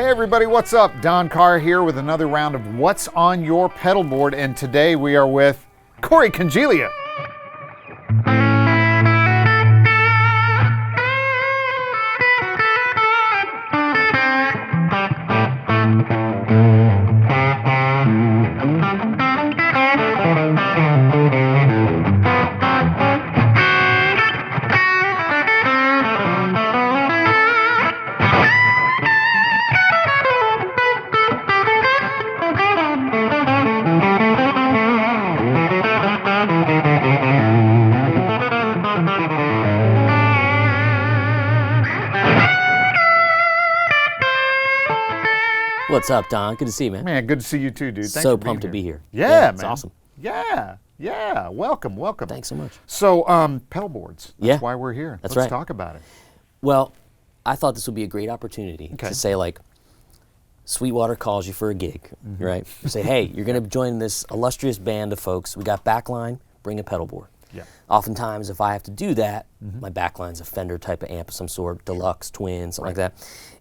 Hey everybody, what's up? Don Carr here with another round of What's on Your Pedalboard, and today we are with Corey Congilio. What's up, Don? Good to see you, man. Man, good to see you too, dude. Thanks so for being pumped to here. be here. Yeah, man. It's awesome. Yeah. Welcome. Thanks so much. So, pedalboards. That's Yeah. why we're here. That's Let's right. talk about it. Well, I thought this would be a great opportunity to say, like, Sweetwater calls you for a gig, right? You say, hey, you're going to join this illustrious band of folks. We got backline, bring a pedalboard. Yeah. Oftentimes, if I have to do that, my backline's a Fender type of amp of some sort, deluxe, twin, something like that.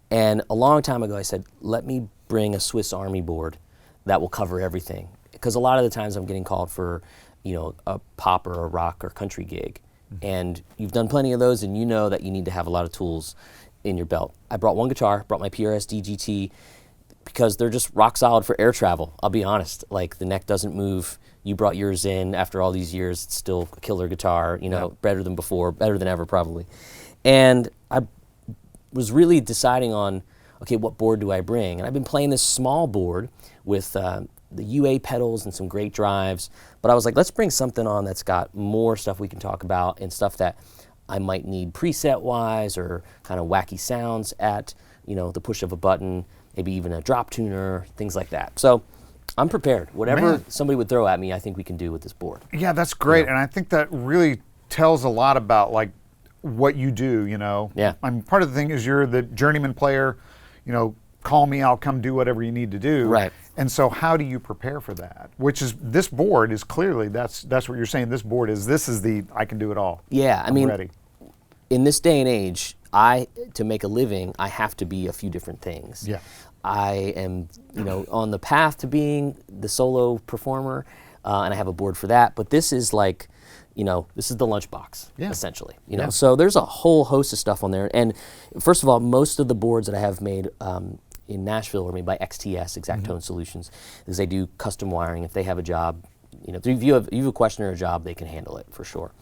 And a long time ago, I said, let me bring a Swiss Army board that will cover everything. Because a lot of the times I'm getting called for, you know, a pop or a rock or country gig. And you've done plenty of those, and you know that you need to have a lot of tools in your belt. I brought one guitar, brought my PRS DGT, because they're just rock solid for air travel. I'll be honest, like the neck doesn't move. You brought yours in after all these years, it's still a killer guitar, you know, better than before, better than ever probably. And I was really deciding on, okay, what board do I bring? And I've been playing this small board with the UA pedals and some great drives, but I was like, let's bring something on that's got more stuff we can talk about and stuff that I might need preset-wise or kind of wacky sounds at, you know, the push of a button, maybe even a drop tuner, things like that. So I'm prepared. Whatever somebody would throw at me, I think we can do with this board. Yeah, that's great. And I think that really tells a lot about like what you do, you know. Yeah. I'm part of the thing is you're the journeyman player, you know, call me, I'll come do whatever you need to do. Right. And so how do you prepare for that? Which is, this board is clearly, that's what you're saying, this board is, this is the, I can do it all. Yeah, I'm ready. In this day and age, to make a living, I have to be a few different things. Yeah. I am, you know, on the path to being the solo performer, and I have a board for that. But this is like, you know, this is the lunchbox, essentially. You know, so there's a whole host of stuff on there. And first of all, most of the boards that I have made in Nashville are made by XTS, Exact Tone Solutions, because they do custom wiring. If they have a job, you know, if you have a question or a job, they can handle it for sure.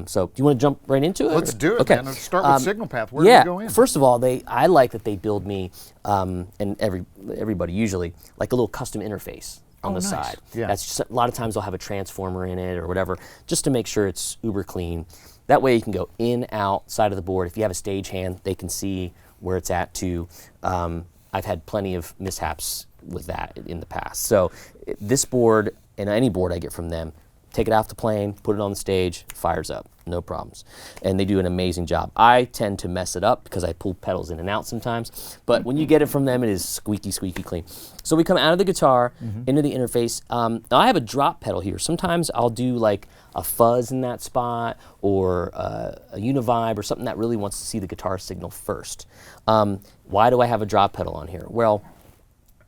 So do you want to jump right into it? Let's do it, okay. man. Let's start with Signal Path. Where do we go in? First of all, I like that they build me, and everybody usually, like a little custom interface on the side. Yeah. That's just, a lot of times they'll have a transformer in it or whatever, just to make sure it's uber clean. That way you can go in, out, side of the board. If you have a stagehand, they can see where it's at too. I've had plenty of mishaps with that in the past. So this board, and any board I get from them, take it off the plane, put it on the stage, fires up, no problems. And they do an amazing job. I tend to mess it up because I pull pedals in and out sometimes, but when you get it from them, it is squeaky, squeaky clean. So we come out of the guitar, into the interface. Now I have a drop pedal here. Sometimes I'll do like a fuzz in that spot, or a univibe, or something that really wants to see the guitar signal first. Why do I have a drop pedal on here? Well,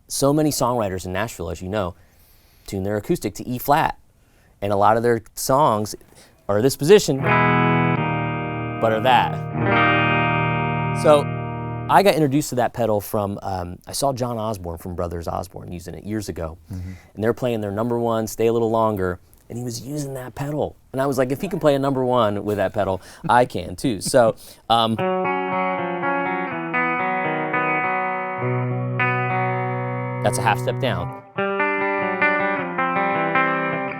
so many songwriters in Nashville, as you know, tune their acoustic to E flat. And a lot of their songs are this position, but are that. So I got introduced to that pedal from, I saw John Osborne from Brothers Osborne using it years ago. And they're playing their number one, Stay a Little Longer, and he was using that pedal. And I was like, if he can play a number one with that pedal, I can too. So, that's a half step down.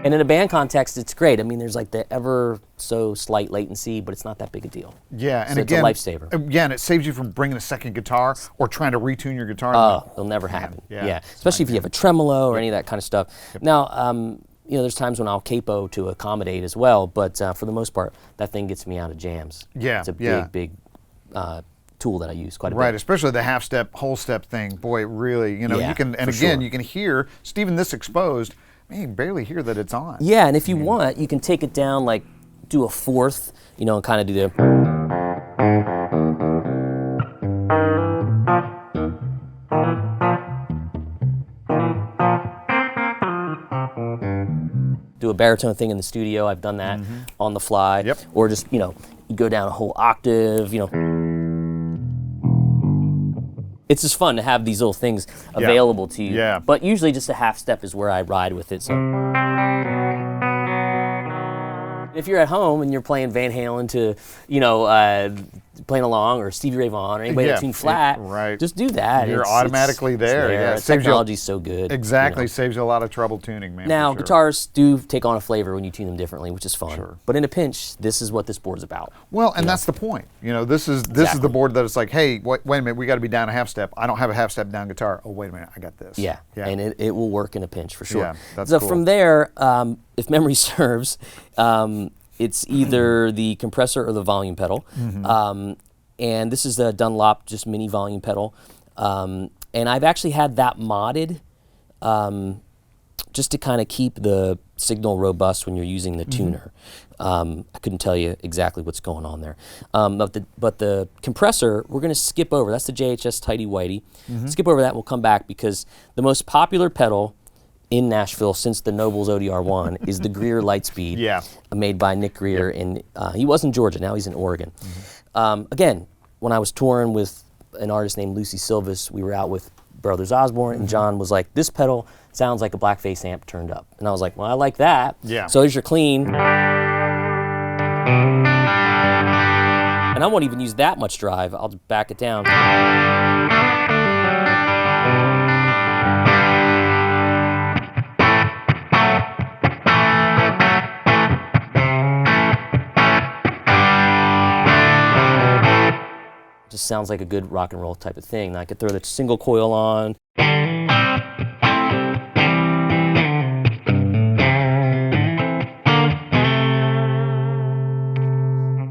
And in a band context, it's great. I mean, there's like the ever so slight latency, but it's not that big a deal. Yeah, and so again, it's a lifesaver. Yeah, and it saves you from bringing a second guitar or trying to retune your guitar. Oh, it'll never happen. Yeah. Especially if you have a tremolo or any of that kind of stuff. Now, you know, there's times when I'll capo to accommodate as well, but for the most part, that thing gets me out of jams. Yeah, it's a big tool that I use quite a bit. Right, especially the half step, whole step thing. Boy, it really, you know, you can, and again, you can hear, Stephen, this exposed. Man, you can barely hear that it's on. Yeah, and if you want, you can take it down, like do a fourth, you know, and kind of do the. do a baritone thing in the studio. I've done that on the fly. Yep. Or just, you go down a whole octave, It's just fun to have these little things available to you. Yeah. But usually just a half step is where I ride with it. So if you're at home and you're playing Van Halen to, playing along, or Stevie Ray Vaughan, or anybody that's tuned flat, right. just do that. You're automatically there. Yeah, technology's so good. Exactly, saves you a lot of trouble tuning, man. Now, for sure. guitars do take on a flavor when you tune them differently, which is fun. Sure. But in a pinch, this is what this board's about. Well, and that's the point. This is the board that it's like, hey, wait a minute, we got to be down a half step. I don't have a half step down guitar. Oh, wait a minute, I got this. Yeah, and it will work in a pinch for sure. Yeah, that's so cool. from there, if memory serves, it's either the compressor or the volume pedal. And this is the Dunlop just mini volume pedal. And I've actually had that modded just to kind of keep the signal robust when you're using the tuner. I couldn't tell you exactly what's going on there. But the compressor, we're going to skip over. That's the JHS Whitey Tighty. Skip over that, we'll come back, because the most popular pedal in Nashville since the Noble's ODR1 is the Greer Lightspeed, made by Nick Greer. And he was in Georgia, now he's in Oregon. Again, when I was touring with an artist named Lucy Silvis, we were out with Brothers Osborne, and John was like, this pedal sounds like a blackface amp turned up. And I was like, well, I like that. Yeah. So here's your clean. And I won't even use that much drive. I'll just back it down. Just sounds like a good rock and roll type of thing. Now I could throw the single coil on.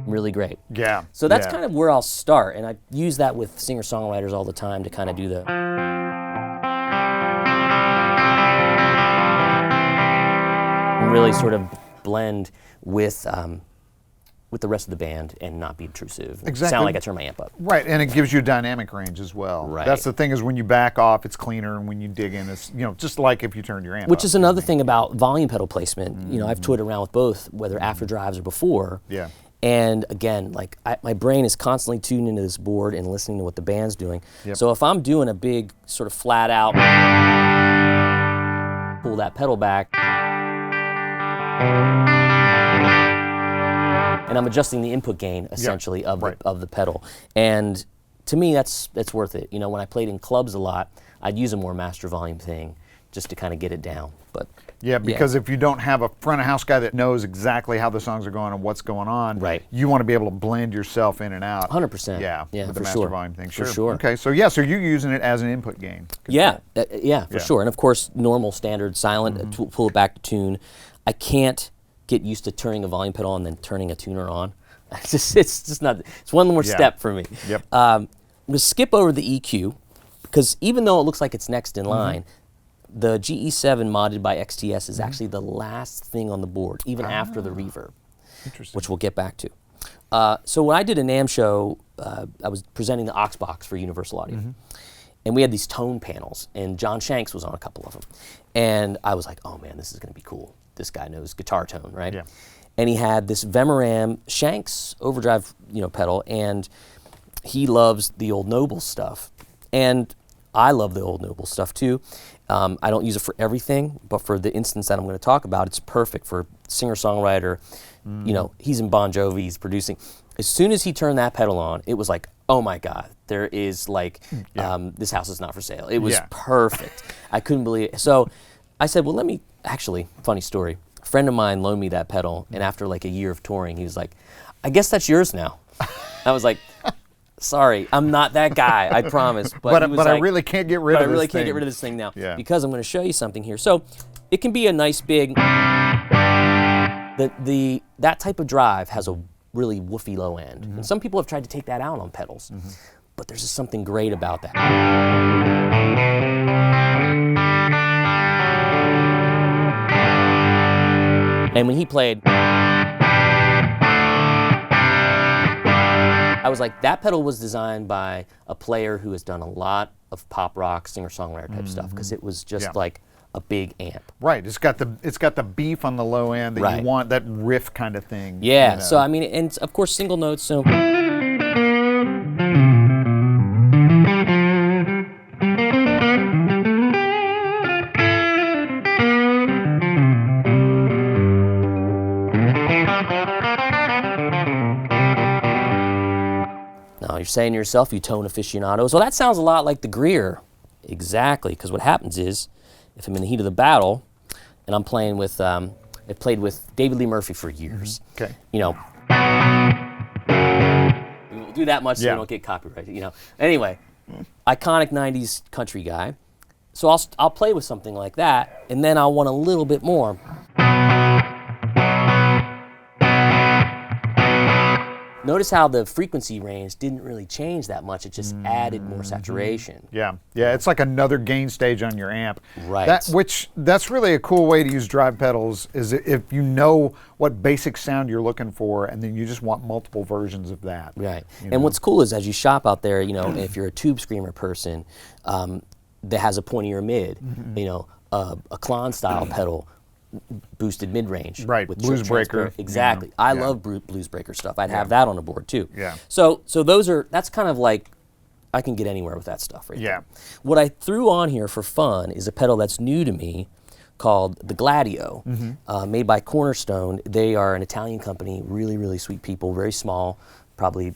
Really great. Yeah. So that's kind of where I'll start, and I use that with singer-songwriters all the time to kind of do the really sort of blend with the rest of the band and not be intrusive. Exactly. Sound like I turn my amp up. Right, and it gives you a dynamic range as well. Right. That's the thing, is when you back off, it's cleaner, and when you dig in, it's just like if you turn your amp Which up. is another thing about volume pedal placement. I've toyed around with both, whether after drives or before. Yeah. And again, like my brain is constantly tuned into this board and listening to what the band's doing. Yep. So if I'm doing a big sort of flat out, pull that pedal back, and I'm adjusting the input gain essentially of the pedal. And to me, that's worth it. When I played in clubs a lot, I'd use a more master volume thing just to kind of get it down. But because if you don't have a front of house guy that knows exactly how the songs are going and what's going on, you want to be able to blend yourself in and out. 100%. Yeah, yeah, with for the master sure. volume thing. For sure. Okay, so so you're using it as an input gain. Yeah, for sure. And of course, normal, standard, silent, to pull it back to tune. I can't get used to turning a volume pedal and then turning a tuner on. It's just not. It's one more step for me. Yep. I'm gonna skip over the EQ, because even though it looks like it's next in line, the GE7 modded by XTS is actually the last thing on the board, even after the reverb, which we'll get back to. So when I did a NAMM show, I was presenting the aux box for Universal Audio. And we had these tone panels, and John Shanks was on a couple of them. And I was like, oh man, this is gonna be cool. This guy knows guitar tone, right? Yeah. And he had this Vemuram Shanks overdrive, pedal, and he loves the old Noble stuff. And I love the old Noble stuff too. I don't use it for everything, but for the instance that I'm going to talk about, it's perfect for singer-songwriter. He's in Bon Jovi, he's producing. As soon as he turned that pedal on, it was like, oh my God, there is like, this house is not for sale. It was perfect. I couldn't believe it. So I said, well, actually, funny story. A friend of mine loaned me that pedal, and after like a year of touring, he was like, I guess that's yours now. I was like, sorry, I'm not that guy, I promise. But I really can't get rid of this thing. I really can't get rid of this thing now, because I'm going to show you something here. So it can be a nice big, that type of drive has a really woofy low end. And some people have tried to take that out on pedals, but there's just something great about that. And when he played, I was like, that pedal was designed by a player who has done a lot of pop rock, singer-songwriter type stuff, because it was just like a big amp. Right. It's got the beef on the low end that you want, that riff kind of thing. Yeah. You know? So I mean, and of course single notes. So. Now you're saying to yourself, you tone aficionados, well, that sounds a lot like the Greer. Exactly, because what happens is, if I'm in the heat of the battle, and I'm playing with, I've played with David Lee Murphy for years. Okay. You know, we won't do that much so we don't get copyrighted. You know. Anyway, iconic '90s country guy. So I'll play with something like that, and then I'll want a little bit more. Notice how the frequency range didn't really change that much. It just added more saturation. Yeah, yeah. It's like another gain stage on your amp. Right. That's really a cool way to use drive pedals. Is if you know what basic sound you're looking for, and then you just want multiple versions of that. Right. And what's cool is as you shop out there, you know, if you're a tube screamer person that has a pointier mid, you know, a Klon style pedal. Boosted mid-range. Right, with Blues Breaker. Exactly. I love Blues Breaker stuff. I'd have that on the board too. Yeah. So that's kind of like, I can get anywhere with that stuff right there. What I threw on here for fun is a pedal that's new to me called the Gladio, made by Cornerstone. They are an Italian company, really, really sweet people, very small, probably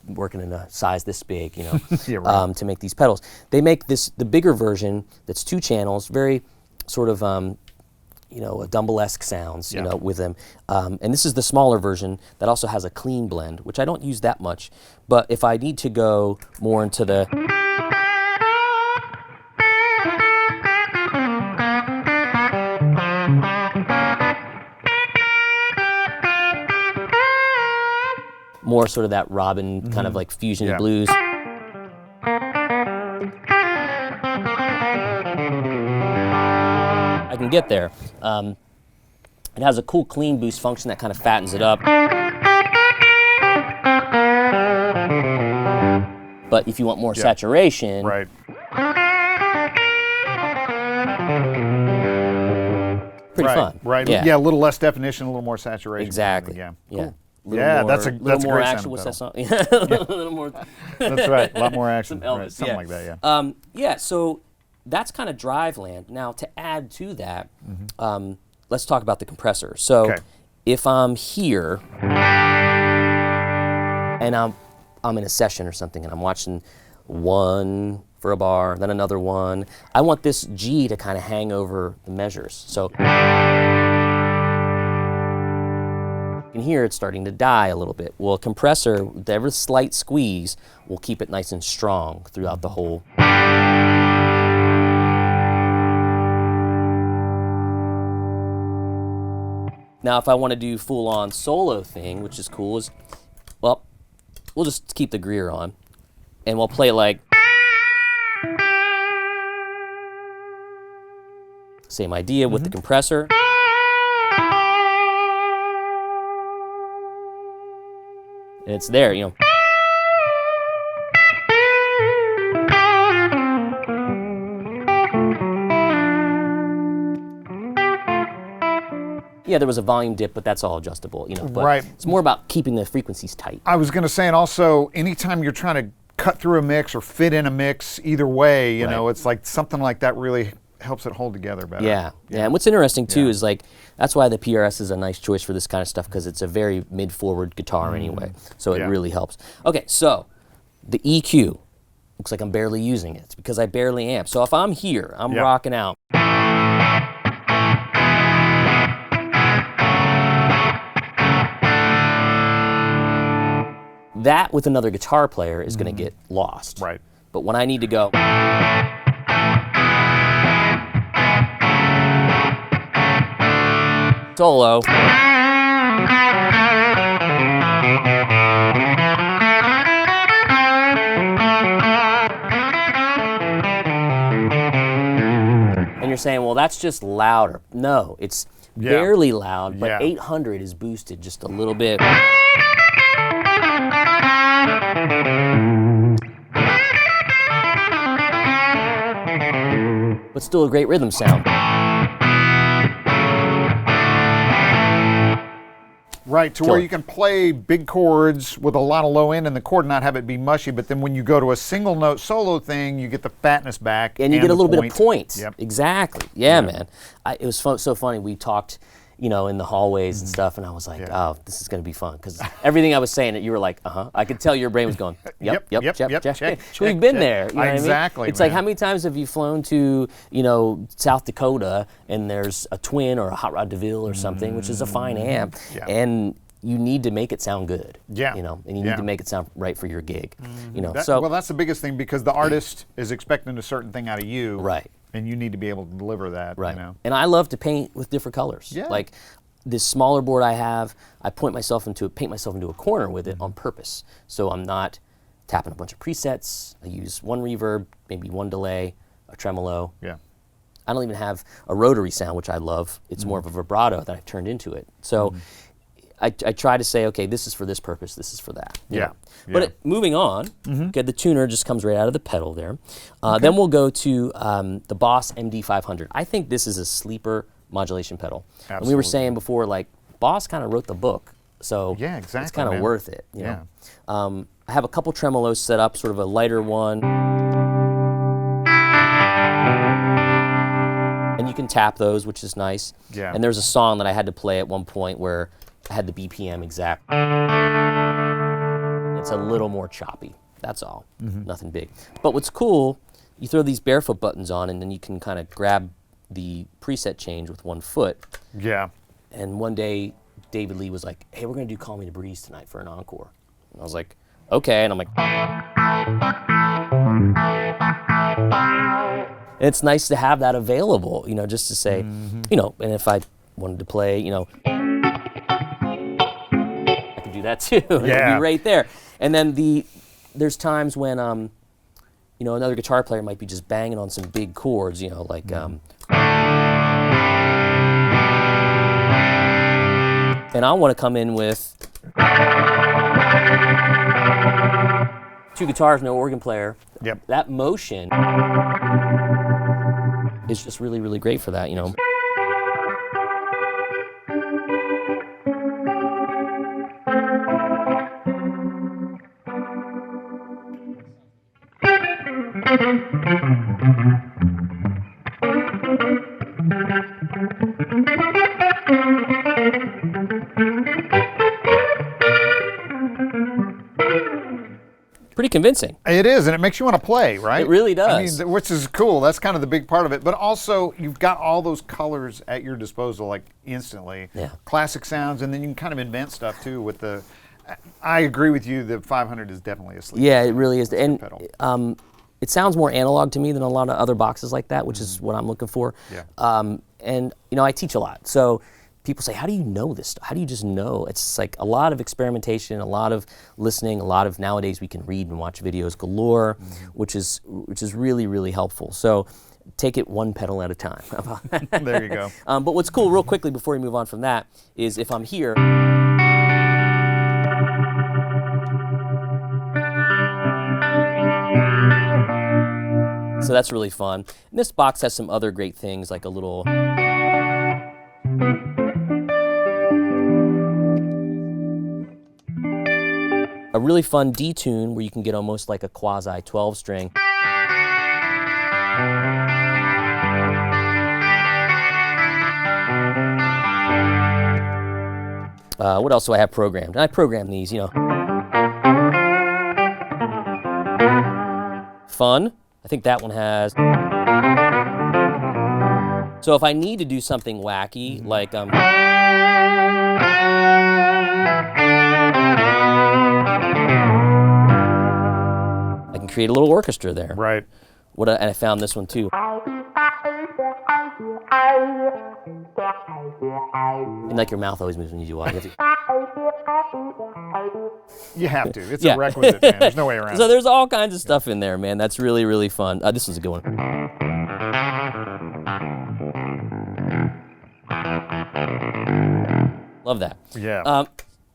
working in a size this big, you know, to make these pedals. They make the bigger version that's 2 channels, very sort of, you know, a Dumble-esque sounds, you know, with them. And this is the smaller version that also has a clean blend, which I don't use that much. But if I need to go more into the... more sort of that Robin kind of like fusion blues. I can get there. It has a cool clean boost function that kind of fattens it up. But if you want more saturation, right. pretty fun. Right. Yeah, a little less definition, a little more saturation. Exactly. Yeah. Yeah. Cool. Yeah, that's a more great action. sound What's that song? pedal. A little more. That's right. A lot more action. Some Elvis, right. Something like that. Yeah. Yeah. So that's kind of drive land. Now to add to that, let's talk about the compressor. So if I'm here and I'm in a session or something and I'm watching one for a bar, then another one, I want this G to kind of hang over the measures. So you can hear it's starting to die a little bit. Well, a compressor, with every slight squeeze, will keep it nice and strong throughout the whole. Now, if I want to do full-on solo thing, which is cool, is, well, we'll just keep the Greer on, and we'll play it like. Same idea with the compressor. And it's there, you know. Yeah, there was a volume dip, but that's all adjustable, you know. But it's more about keeping the frequencies tight. I was going to say, and also, anytime you're trying to cut through a mix or fit in a mix, either way, you know, it's like something like that really helps it hold together better. Yeah. And what's interesting too is like, that's why the PRS is a nice choice for this kind of stuff, because it's a very mid-forward guitar anyway. So it really helps. Okay, so the EQ, looks like I'm barely using it. It's because I barely amp. So if I'm here, I'm rocking out. That with another guitar player is going to get lost. Right. But when I need to go. Solo. And you're saying, well, that's just louder. No, it's barely loud, but 800 is boosted just a little bit. But still a great rhythm sound. Right, to where you can play big chords with a lot of low end in the chord and not have it be mushy, but then when you go to a single note solo thing, you get the fatness back. And you get a little bit of point. Yep. Exactly. Yeah, man. It was so funny. We talked, you know, in the hallways and stuff, and I was like, oh, this is going to be fun. Because everything I was saying, you were like, I could tell your brain was going, yep. Check. We've been there. You know exactly. What I mean? It's man. like, how many times have you flown to, you know, South Dakota, and there's a Twin or a Hot Rod DeVille or something, which is a fine amp, and you need to make it sound good. Yeah. You know, and you need to make it sound right for your gig. You know, well, that's the biggest thing, because the artist is expecting a certain thing out of you. Right. And you need to be able to deliver that. Right. You know? And I love to paint with different colors. Yeah. Like this smaller board I have, I paint myself into a corner with it on purpose. So I'm not tapping a bunch of presets. I use one reverb, maybe one delay, a tremolo. Yeah. I don't even have a rotary sound, which I love. It's more of a vibrato that I've turned into it. So I try to say, okay, this is for this purpose, this is for that. you know. But moving on, okay, the tuner just comes right out of the pedal there. Then we'll go to the BOSS MD500. I think this is a sleeper modulation pedal. Absolutely. And we were saying before, like, BOSS kind of wrote the book, so it's kind of worth it. You know? I have a couple tremolos set up, sort of a lighter one. And you can tap those, which is nice. Yeah. And there's a song that I had to play at one point where I had the BPM exact. It's a little more choppy, that's all, nothing big. But what's cool, you throw these barefoot buttons on, and then you can kind of grab the preset change with one foot. Yeah. And one day, David Lee was like, hey, we're gonna do Call Me to Breeze tonight for an encore. And I was like, okay, and I'm like, and it's nice to have that available, you know, just to say, you know, and if I wanted to play, you know, I can do that too. It'll be right there. And then there's times when, you know, another guitar player might be just banging on some big chords, you know, like, and I want to come in with 2 guitars, no organ player. Yep. That motion is just really, really great for that, you know. Pretty convincing. It is, and it makes you want to play, right? It really does. I mean, which is cool. That's kind of the big part of it. But also, you've got all those colors at your disposal, like instantly. Yeah. Classic sounds, and then you can kind of invent stuff too with the. I agree with you. The 500 is definitely a sleeper. Yeah, it really is. And pedal. it sounds more analog to me than a lot of other boxes like that, which is what I'm looking for. Yeah. And you know, I teach a lot, so people say, how do you know this stuff? How do you just know? It's like a lot of experimentation, a lot of listening, a lot of nowadays we can read and watch videos galore, which is really, really helpful. So take it one pedal at a time. There you go. But what's cool, real quickly before we move on from that, is if I'm here, so that's really fun. And this box has some other great things, like a little a really fun D-tune where you can get almost like a quasi 12 string. What else do I have programmed? And I program these, you know. Fun. I think that one has. So if I need to do something wacky, like I can create a little orchestra there. Right. And I found this one too. And like your mouth always moves when you do it. You have to. It's a requisite, man. There's no way around it. So there's all kinds of stuff in there, man. That's really, really fun. This was a good one. Love that. Yeah.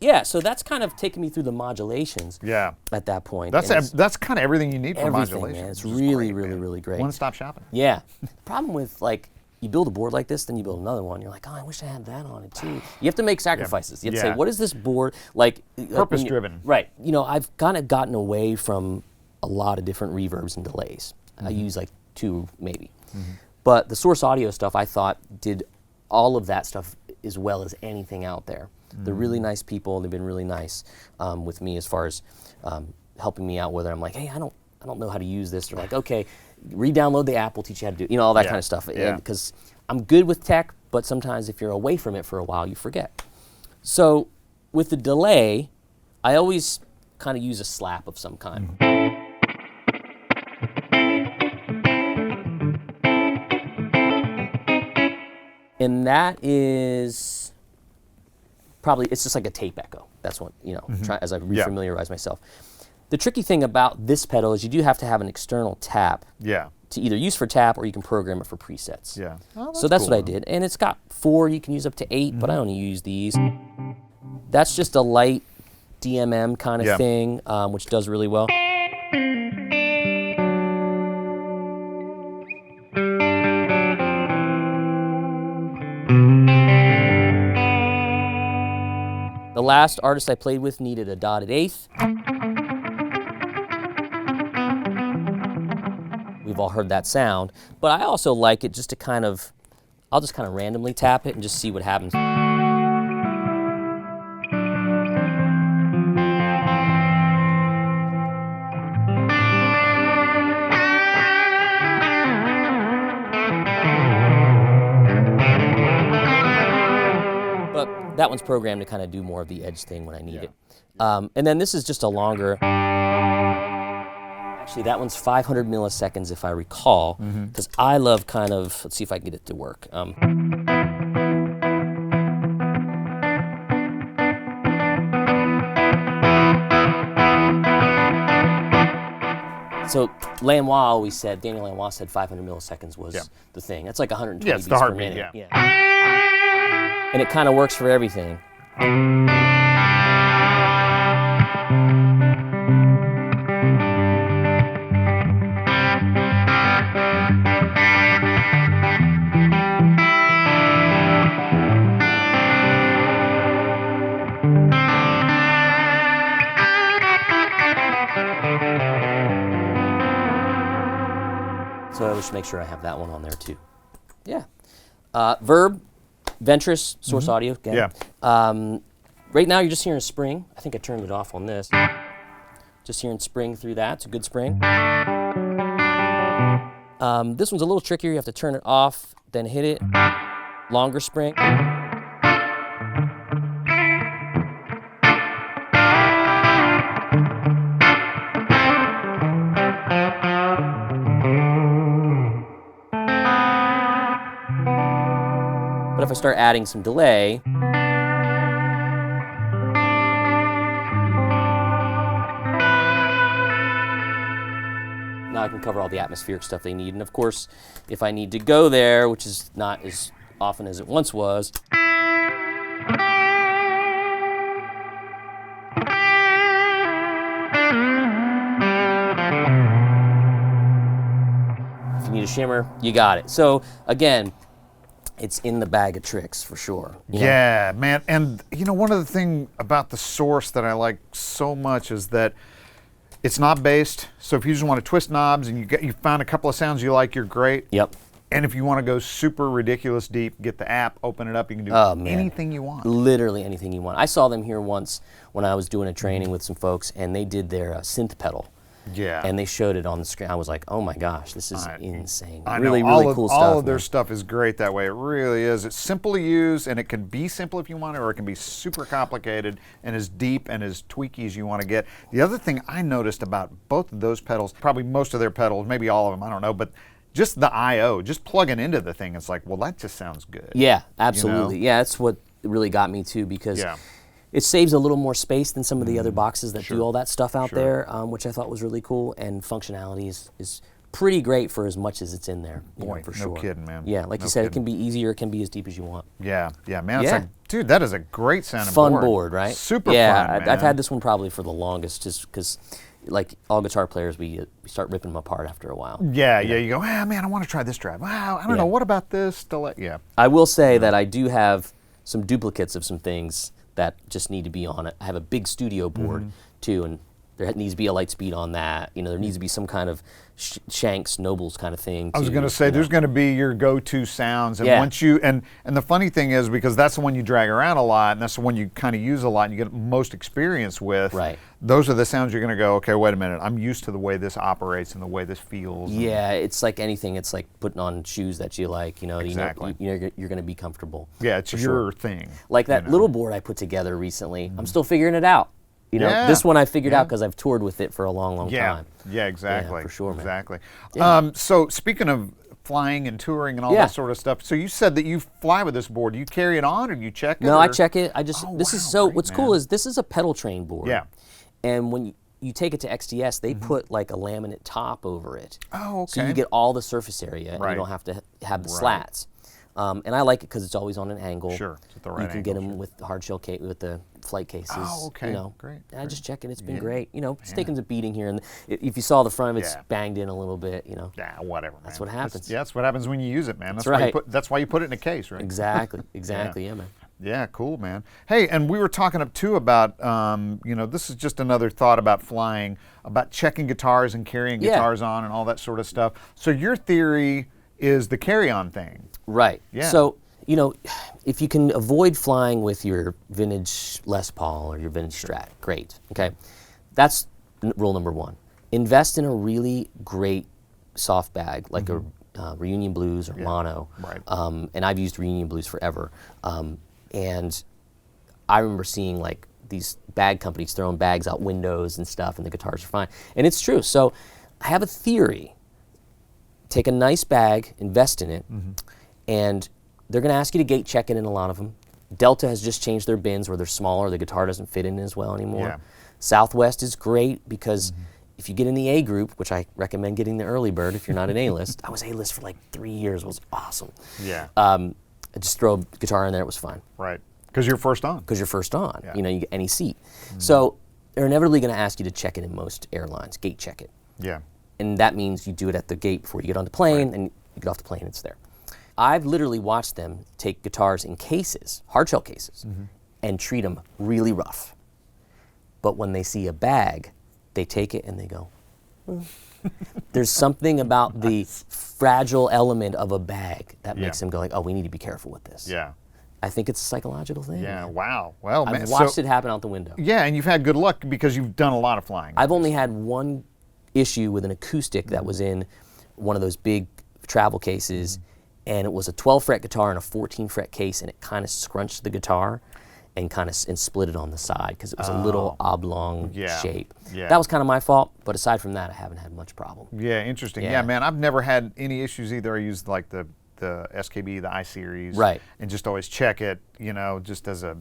Yeah, so that's kind of taking me through the modulations. Yeah. At that point. That's kind of everything you need for everything, modulation. man. It's really, really, really great. One-stop shopping. Yeah. Problem with like you build a board like this, then you build another one. You're like, oh, I wish I had that on it too. You have to make sacrifices. You have to say, what is this board like? Purpose-driven. Right. You know, I've kind of gotten away from a lot of different reverbs and delays. I use like 2 maybe. But the Source Audio stuff, I thought, did all of that stuff as well as anything out there. They're really nice people. They've been really nice with me as far as helping me out. Whether I'm like, hey, I don't know how to use this. They're like, okay, re-download the app. We'll teach you how to do it. You know, all that kind of stuff. Because I'm good with tech, but sometimes if you're away from it for a while, you forget. So with the delay, I always kind of use a slap of some kind. And that is probably, it's just like a tape echo. That's what, you know, as I refamiliarize myself. The tricky thing about this pedal is you do have to have an external tap to either use for tap or you can program it for presets. So that's cool, what I did. And it's got 4, you can use up to 8, but I only use these. That's just a light DMM kind of thing, which does really well. The last artist I played with needed a dotted 8th. We've all heard that sound, but I also like it just to kind of, I'll just kind of randomly tap it and just see what happens. That one's programmed to kind of do more of the edge thing when I need it. And then this is just a longer, actually that one's 500 milliseconds if I recall, because I love kind of, let's see if I can get it to work. So Lanois always said, Daniel Lanois said 500 milliseconds was the thing. That's like 120 beats per minute. And it kind of works for everything. So I should make sure I have that one on there too. Yeah. Verb. Ventris, Source Audio, again. Right now you're just hearing a spring. I think I turned it off on this. Just hearing spring through that. It's a good spring. This one's a little trickier. You have to turn it off, then hit it. Longer spring. But if I start adding some delay, now I can cover all the atmospheric stuff they need. And of course, if I need to go there, which is not as often as it once was, if you need a shimmer, you got it. So again, it's in the bag of tricks for sure. Yeah, man. And you know, one of the things about the Source that I like so much is that it's knob based. So if you just want to twist knobs and you found a couple of sounds you like, you're great. And if you want to go super ridiculous deep, get the app, open it up, you can do anything you want. Literally anything you want. I saw them here once when I was doing a training with some folks, and they did their synth pedal. And they showed it on the screen. I was like, oh my gosh, this is insane. Really cool stuff. All of their stuff is great that way. It really is. It's simple to use, and it can be simple if you want it, or it can be super complicated and as deep and as tweaky as you want to get. The other thing I noticed about both of those pedals, probably most of their pedals, maybe all of them, I don't know, but just the I/O, just plugging into the thing, it's like, well, that just sounds good. Yeah, absolutely. You know? Yeah, that's what really got me too, because it saves a little more space than some of the other boxes that do all that stuff out there, which I thought was really cool. And functionality is pretty great for as much as it's in there. Boy, for no sure. kidding, man. Yeah, like you said, it can be easy or it can be as deep as you want. Yeah, man. It's like, dude, that is a great sounding board, right? Super fun, man. I've had this one probably for the longest, just because like all guitar players, we start ripping them apart after a while. Yeah, you go, ah, man, I want to try this drive. Wow, I don't know, what about this? Yeah. I will say that I do have some duplicates of some things that just need to be on it. I have a big studio board too, and there needs to be a Lightspeed on that. You know, there needs to be some kind of Shanks, Nobles kind of thing. I was going to say, there's going to be your go-to sounds, and once you and the funny thing is, because that's the one you drag around a lot, and that's the one you kind of use a lot, and you get most experience with. Right. Those are the sounds you're going to go, okay, wait a minute, I'm used to the way this operates and the way this feels. Yeah, it's like anything. It's like putting on shoes that you like. You know, exactly. you're going to be comfortable. Yeah, it's your thing. Like that little board I put together recently. I'm still figuring it out. You know, this one I figured out because I've toured with it for a long, long time. Yeah, exactly. Yeah, for sure, man. Exactly. Yeah. So speaking of flying and touring and all that sort of stuff, so you said that you fly with this board. Do you carry it on or do you check it? No, I check it. I just, great, what's cool is this is a pedal train board. Yeah. And when you take it to XDS, they put like a laminate top over it. Oh, okay. So you get all the surface area and you don't have to have the slats. And I like it because it's always on an angle. Sure, it's at the right You can get them with the hard shell case, with the flight cases. Oh, okay. You know, Great. I just check it. It's been great. You know, it's taken a beating here, and if you saw the front of it's Yeah. banged in a little bit. You know. Yeah, whatever. That's what happens. That's what happens when you use it, man. That's why right. That's why you put it in a case, right? Exactly. Exactly. Yeah, man. Yeah, cool, man. Hey, and we were talking up too about, you know, this is just another thought about flying, about checking guitars and carrying guitars on and all that sort of stuff. So your theory is the carry-on thing. Right. Yeah. So, you know, if you can avoid flying with your vintage Les Paul or your vintage Strat, great. Okay. That's rule number one. Invest in a really great soft bag, like a Reunion Blues or Mono. Right. And I've used Reunion Blues forever. And I remember seeing like these bag companies throwing bags out windows and stuff, and the guitars are fine. And it's true. So I have a theory. Take a nice bag, invest in it, and they're going to ask you to gate check it in a lot of them. Delta has just changed their bins where they're smaller. The guitar doesn't fit in as well anymore. Yeah. Southwest is great because if you get in the A group, which I recommend getting the early bird if you're not an A-list. I was A-list for like 3 years. It was awesome. Yeah. I just throw a guitar in there. It was fine. Right. Because you're first on. Because you're first on. Yeah. You know, you get any seat. So they're inevitably going to ask you to check it in most airlines, gate check it. Yeah. And that means you do it at the gate before you get on the plane, and you get off the plane, it's there. I've literally watched them take guitars in cases, hard shell cases, and treat them really rough. But when they see a bag, they take it and they go, There's something about the fragile element of a bag that makes them go like, oh, we need to be careful with this. Yeah. I think it's a psychological thing. Yeah, wow. Well, man. I've watched it happen out the window. Yeah, and you've had good luck because you've done a lot of flying. I've only had one issue with an acoustic that was in one of those big travel cases, and it was a 12-fret guitar in a 14-fret case, and it kind of scrunched the guitar and kind of split it on the side because it was a little oblong shape. Yeah. That was kind of my fault, but aside from that, I haven't had much problem. Yeah, interesting. Yeah, man, I've never had any issues either. I used like the SKB, the I-Series, right, and just always check it, you know, just as a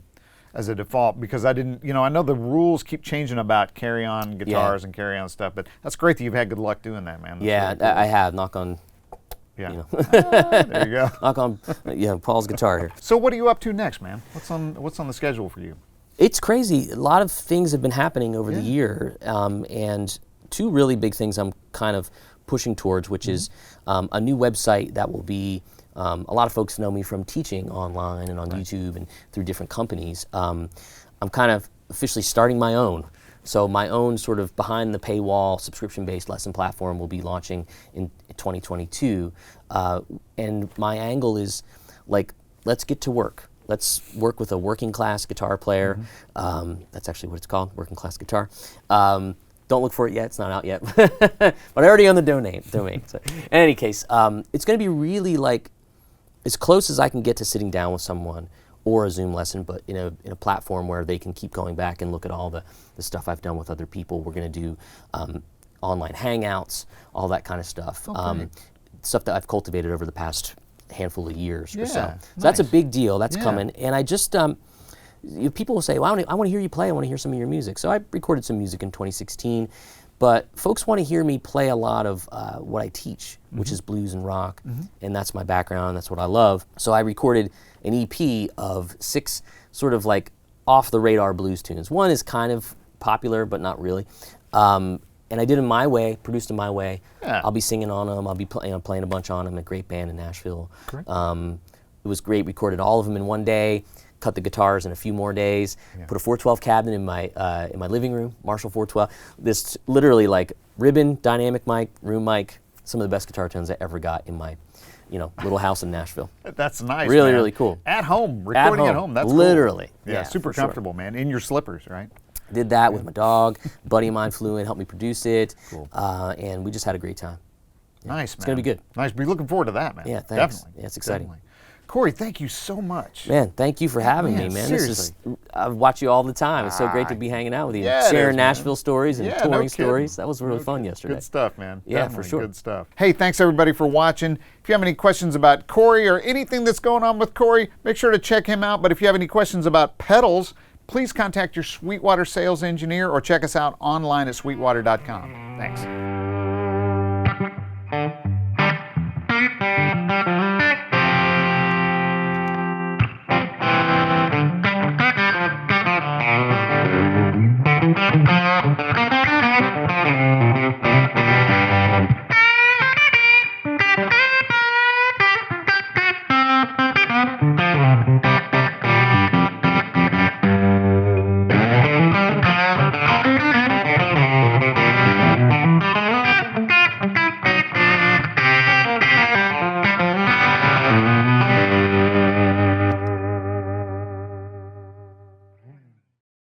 default, because I didn't, you know, I know the rules keep changing about carry-on guitars and carry-on stuff, but that's great that you've had good luck doing that, man. That's really cool. I have. Knock on. Yeah. You know. There you go. Knock on, Paul's guitar here. So what are you up to next, man? What's on the schedule for you? It's crazy. A lot of things have been happening over the year, and two really big things I'm kind of pushing towards, which is a new website that will be, a lot of folks know me from teaching online and on YouTube and through different companies. I'm kind of officially starting my own. So my own sort of behind the paywall subscription-based lesson platform will be launching in 2022. And my angle is like, let's get to work. Let's work with a working class guitar player. That's actually what it's called, working class guitar. Don't look for it yet, it's not out yet. But I already own the domain. So in any case, it's gonna be really like as close as I can get to sitting down with someone or a Zoom lesson, but in a platform where they can keep going back and look at all the stuff I've done with other people. We're going to do online hangouts, all that kind of stuff. Stuff that I've cultivated over the past handful of years or so. So that's a big deal. That's coming. And I just, people will say, well, I want to hear you play. I want to hear some of your music. So I recorded some music in 2016. But folks want to hear me play a lot of what I teach, which is blues and rock. And that's my background. That's what I love. So I recorded an EP of 6 sort of like off-the-radar blues tunes. One is kind of popular, but not really. and I did them my way, produced them my way. Yeah. I'll be singing on them. I'll be playing a bunch on them. A great band in Nashville. Great. It was great. Recorded all of them in one day. Cut the guitars in a few more days. Yeah. Put a 412 cabinet in my living room. Marshall 412. This literally like ribbon, dynamic mic, room mic. Some of the best guitar tones I ever got in my, little house in Nashville. That's nice. Really, man. really cool. At home, recording at home. That's literally. Cool. Yeah, super for comfortable, man. In your slippers, right? Did that with my dog. A buddy of mine flew in, helped me produce it, Cool. and we just had a great time. Yeah. Nice, man. It's gonna be good. Nice. Be looking forward to that, man. Yeah, thanks. Definitely. Yeah, it's exciting. Definitely. Corey, thank you so much. Man, thank you for having me, man. Seriously. I watch you all the time. It's so great to be hanging out with you, Yeah, it sharing is, man. Nashville stories and Yeah, no touring kidding. stories. That was really fun yesterday. Good stuff, man. Yeah, Definitely for sure. Good stuff. Hey, thanks everybody for watching. If you have any questions about Corey or anything that's going on with Corey, make sure to check him out. But if you have any questions about pedals, please contact your Sweetwater sales engineer or check us out online at sweetwater.com. Thanks.